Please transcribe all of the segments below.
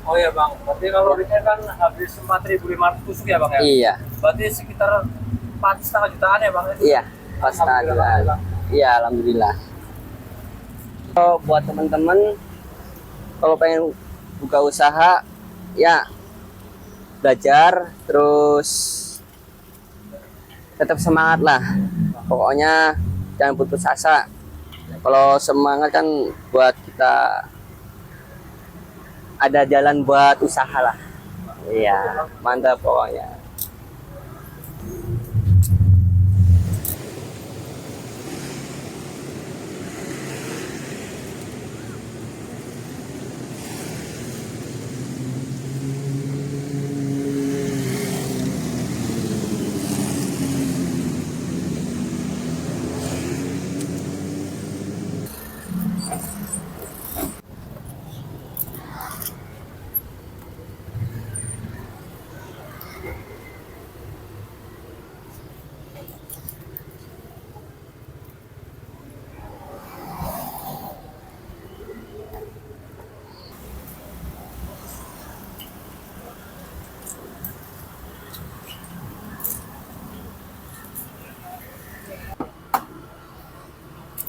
Oh ya bang, berarti kalau weekend kan habis 4.500 tusuk ya bang ya? Iya, Berarti sekitar 4,5 jutaan ya bang? iya, pas Alhamdulillah banget ya, keadilan. bang. Iya, alhamdulillah. So, buat teman-teman, kalau pengen buka usaha, ya belajar, terus tetap semangat lah. Pokoknya jangan putus asa. Kalau semangat kan buat kita ada jalan buat usaha lah. Iya, mantap pokoknya.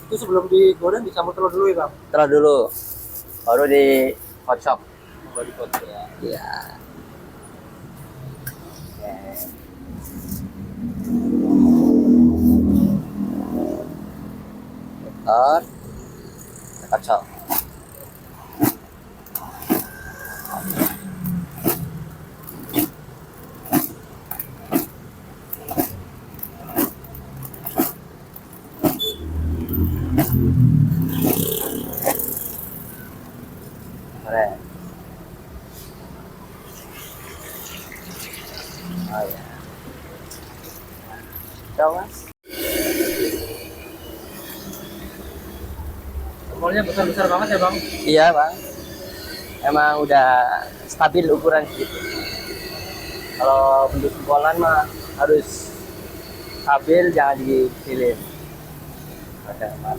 Itu sebelum digoreng dicampur telur dulu ya bang? Terus dulu, baru di kocok. Baru dipotong ya. Iya. Oke. Telur, kita kocok. Goreng. Oh ya. Coba mas. Tombolnya besar-besar banget ya bang? Iya bang. Emang udah stabil ukuran segitu. Kalau bentuk jempolan mah harus stabil, jangan dikecilin. Oke, Pak.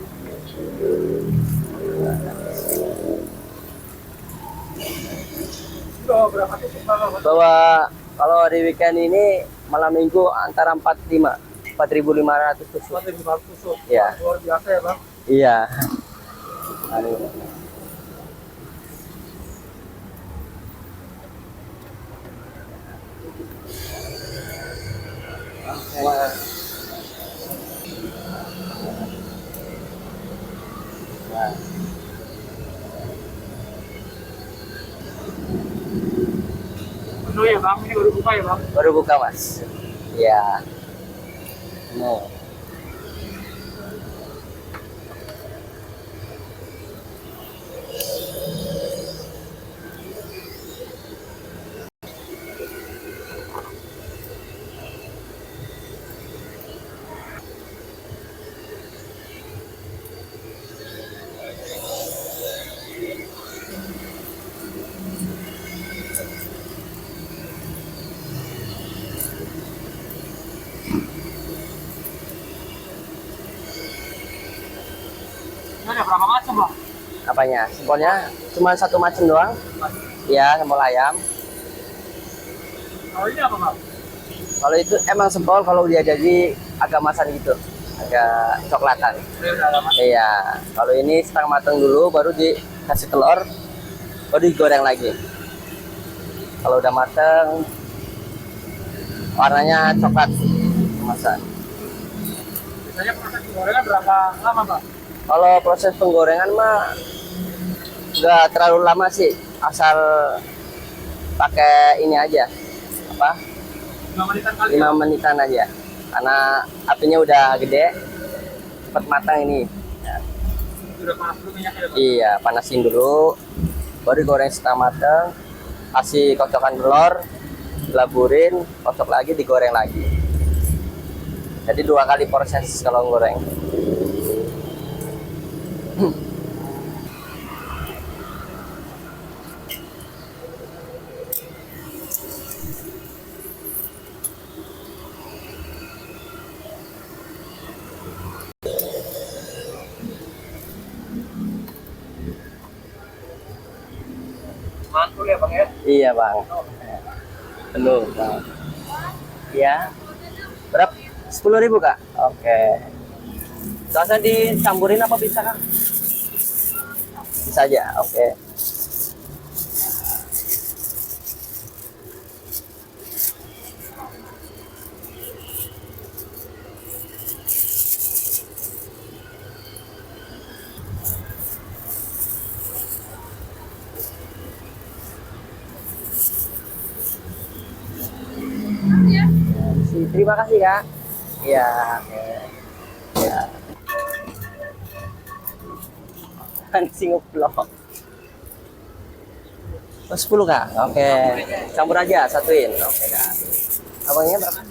Udah berapa tusuk bang? Bahwa kalau hari weekend ini malam minggu antara 45 4.500 tusuk. 4.500 tusuk. Iya. Luar biasa ya bang? Iya. Aduh. Nah, Menu ya bang, ini baru buka ya bang? baru buka mas. Iya. Nah. Ini ada berapa macam bang? Apanya? Sempolnya cuma satu macam doang. Iya, sempol ayam. Kalau ini apa bang? Kalau itu emang sempol, kalau dia jadi agak masan gitu, agak coklatan. Ini udah lama. Iya, kalau ini setengah matang dulu, baru dikasih telur, baru digoreng lagi. Kalau udah matang, warnanya coklat, kemasan. Biasanya proses penggorengan berapa lama bang? Kalau proses penggorengan mah nggak terlalu lama sih, asal pakai ini aja, apa? 5 menitan kali 5 ya? menitan aja, karena apinya udah gede, cepet matang ini. Ya. Udah panas dulu minyaknya ya bang? Iya, panasin dulu, baru goreng setengah matang, kasih kocokan telur, laburin, kocok lagi, digoreng lagi. Jadi 2 kali proses kalau goreng. Mantul ya bang ya. Iya bang. Belum bang. Iya. Berapa? 10.000 kak? Oke. Sausnya dicampurin apa bisa kak? Bisa aja. Oke. Terima kasih kak. Iya. Oke. Ya. Pancing vlog. Oh, 10 kak. Oke. Campur aja, satuin. Oke kak. Abangnya berapa?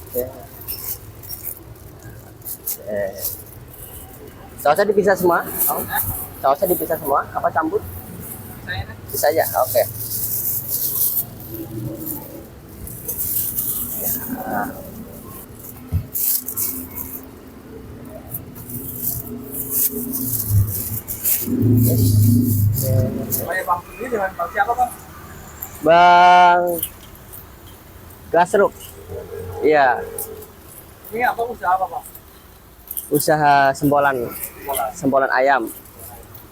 Oke. Sausnya dipisah semua? Oh. Sausnya dipisah semua? Apa campur? Bisa aja. Oke. Ya. Namanya bang ini dengan bang siapa bang? Bang Gasruk. Iya. Ini apa usaha apa bang? Usaha sempolan ayam,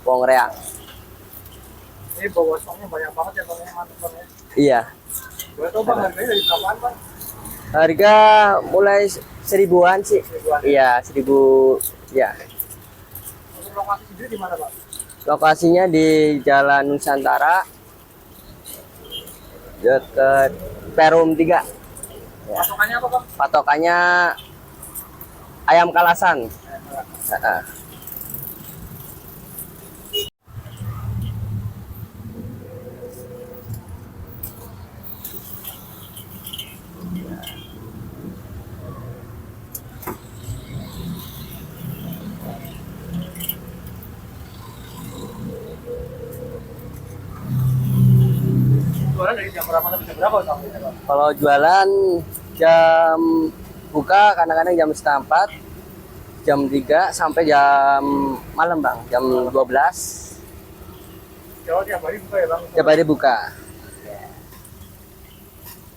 bawang reang. Ini bawa stoknya banyak banget ya bang, mantap bang ya. Iya. Boleh tahu bang harganya dari berapaan bang? Harga mulai 1.000-an sih. 1.000-an. Iya, 1.000. Ya. Untuk lokasi sendiri di mana bang? Lokasinya di Jalan Nusantara, dekat Perum 3. Ya. Patokannya apa bang? Patokannya ayam kalasan. Heeh. Jualan dari jam berapa sampai jam berapa bang? Kalau jualan jam buka kadang-kadang jam setengah 4, jam 3 sampai jam malam bang, jam 12. Jauh tiap hari buka ya bang? Setiap hari buka.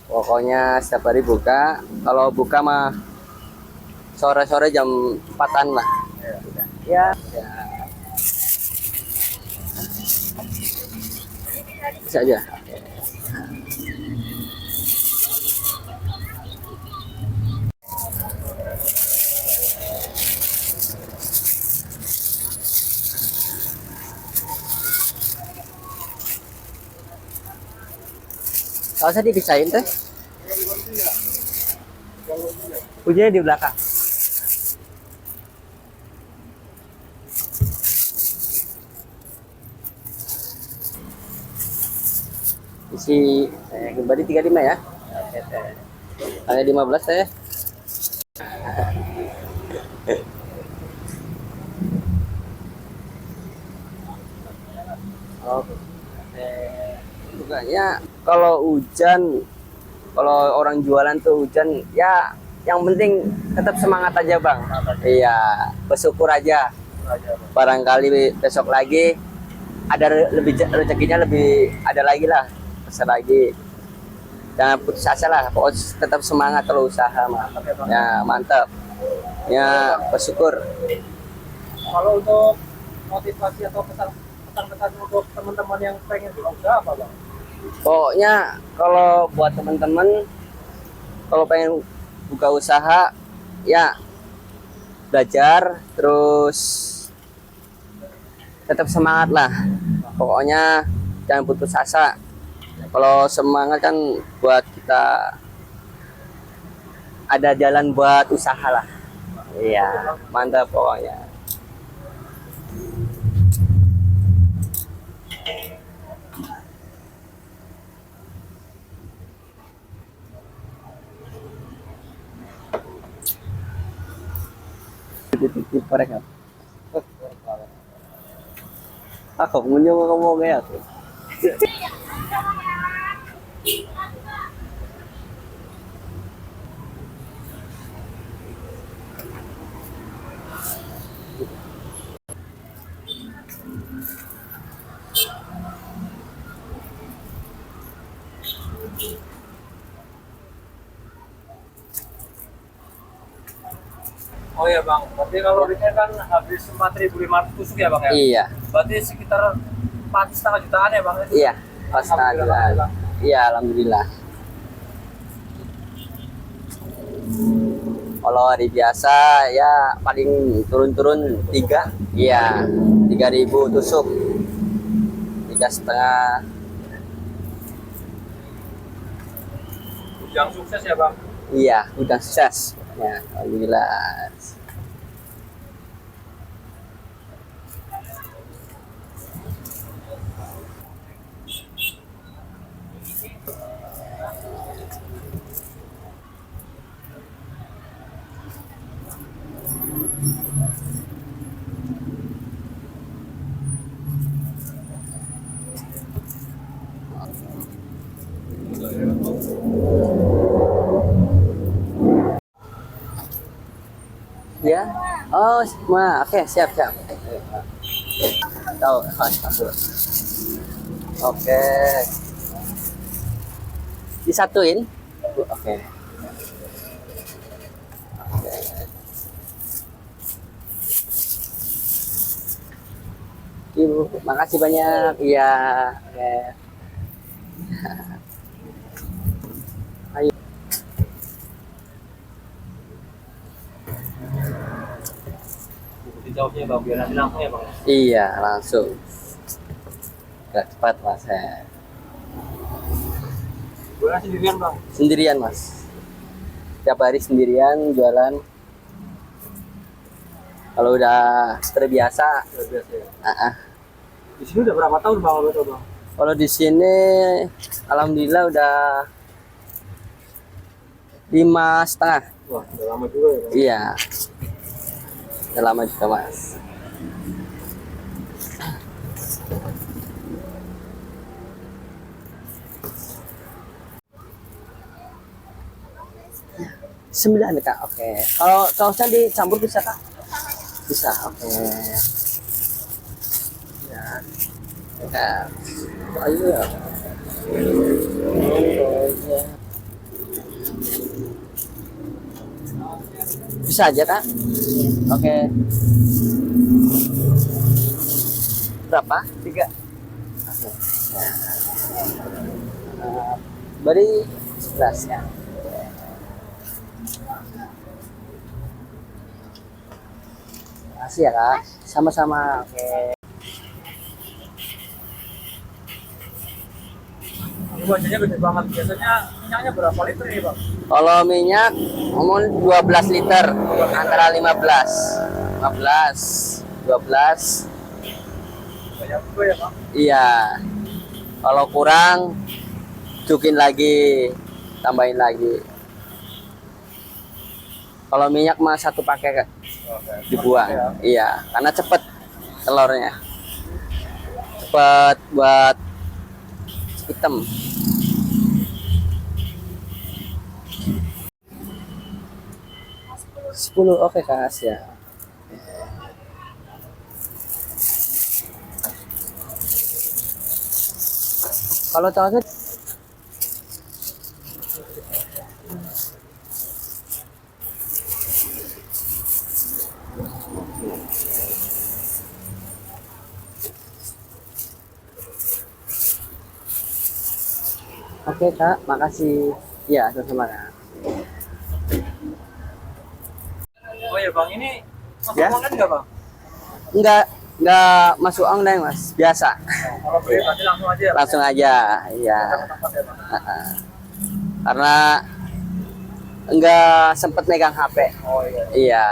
Pokoknya setiap hari buka. Kalau buka mah sore-sore jam 4-an lah. Ya. Ya. Bisa aja. Kalau saya dipisahin teh. Ujinya di belakang. Isi kembali 35 ya. Hanya 15 saya. Oke. Bukannya kalau hujan, kalau orang jualan tuh hujan, ya yang penting tetap semangat aja bang. Iya, bersyukur aja. Barangkali besok lagi ada lebih rezekinya, lebih ada lagi lah, besar lagi. Jangan putus asa lah, pokoknya tetap semangat kalau usaha mah. Ya mantap. Ya bersyukur. Kalau untuk motivasi atau pesan-pesan untuk teman-teman yang pengen berusaha apa bang? Pokoknya kalau buat teman-teman kalau pengen buka usaha ya belajar terus tetap semangat lah. Pokoknya jangan putus asa. Kalau semangat kan buat kita ada jalan buat usaha lah. Iya, mantap pokoknya. Titip mereka. Aku punya ngomong kayak aku. Oh ya bang, berarti kalau ini kan habis 4.500 tusuk ya bang ya? Iya, Berarti sekitar 4,5 jutaan ya bang? iya, pas Alhamdulillah. jualan. Iya, alhamdulillah. Kalau hari biasa ya paling turun-turun 3, iya, 3.000 tusuk, 3,5. Yang sukses ya bang? Iya, udah sukses. Ya, alhamdulillah. Ya, oh, oke, siap, siap. Tahu, oke. Disatuin. Oke. Ibu, makasih banyak. Iya. Oke. Ayo. Dijawabnya bang, biar nanti langsung ya bang. Iya, langsung. Gak cepat, Mas. Gue sendirian bang. Sendirian, Mas. Tiap hari sendirian jualan. Kalau udah terbiasa, Luar biasa ya. ah. Di sini udah berapa tahun bang lo bang? Kalau di sini alhamdulillah udah 5,5. Wah, udah lama juga ya bang. Iya. Udah lama juga, Mas. Sembilan Kak, oke. Kalau sausnya dicampur bisa Kak? Bisa, oke. Ya. Kak. Ayo ya. Bisa aja Kak? Oke. Berapa? 3. Oke. Beri 11 ya. Makasih ya Kak. Sama-sama. Oke. Ini bacanya gede banget. Biasanya minyaknya berapa liter nih bang? Kalau minyak umum 12 liter antara 15, 12. Banyak juga ya bang. Iya. Kalau kurang cukin lagi, tambahin lagi. Kalau minyak mah satu pakai Kak, dibuang. Iya, karena cepet telurnya. Cepet buat hitam. 10 oke Kak, ya. Kalau sausnya oke Kak, makasih. Iya, sama-sama Kak. Oh ya bang, ini masuk Ya? online nggak bang? Enggak masuk online Mas, biasa. Kalau beli nanti langsung aja ya. Langsung aja, iya. Tempat ya bang. Karena enggak sempet megang HP. Oh iya. Iya.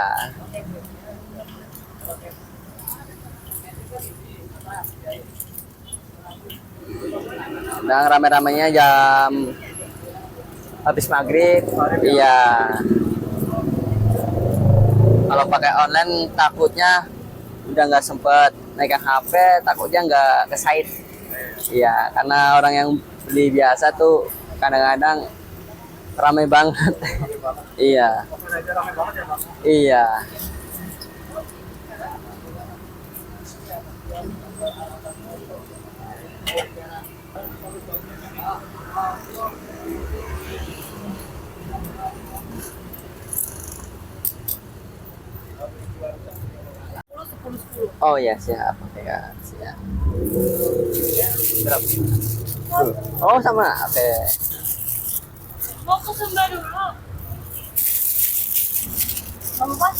Sedang rame-ramenya jam habis maghrib. Iya. Kalau pakai online takutnya udah nggak sempet megang HP, takutnya nggak ke site. Iya, karena orang yang beli biasa tuh kadang-kadang ramai banget. Iya. Offline aja rame banget ya bang. Iya. Oh ya siap, oke kak, siap. Berapa? Oh sama, oke. Mau ke Sumba dulu. Kamu pas?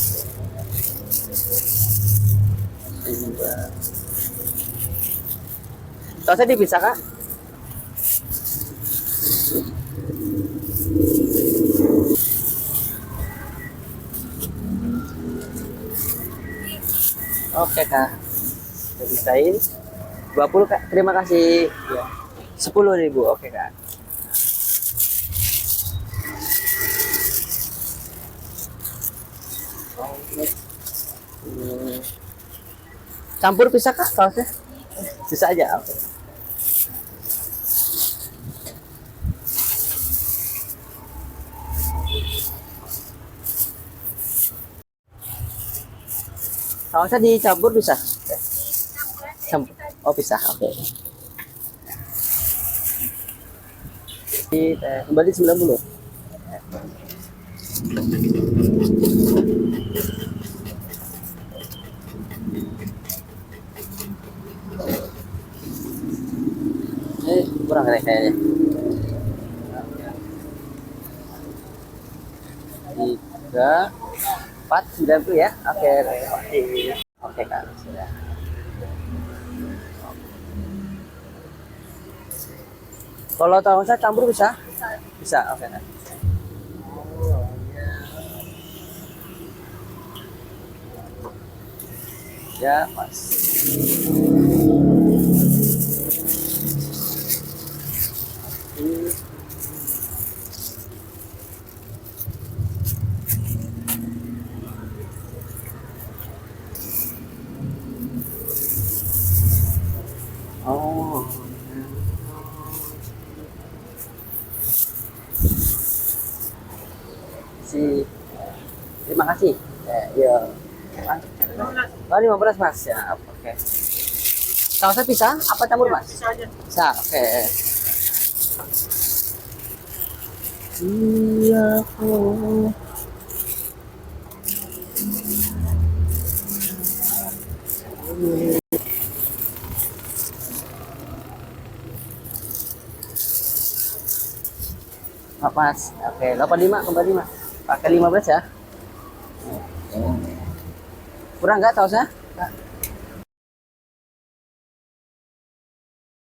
Sausnya dipisah kak? Oke kak, udah pisahin. 20 kak, terima kasih. Ya. 10.000, oke kak. Hmm. Campur bisa kak sausnya? Bisa aja, oke. Sausnya dicampur bisa? Oke. Campur. Oh bisa, oke. Kembali 90. Kurang kayaknya. 3, 4, 90 ya. Oke, oke kak, sudah. Kalau tahu saya campur bisa? Bisa, oke kak. Ya, pas. Oh. Terima kasih. Iya. Oh, 15 mas ya. Oke. Sausnya pisah apa campur mas? Bisa aja. Bisa. Oke. Iya. Mas. Oke, 85 kembali mas. Pakai 15 ya. Kurang nggak sausnya?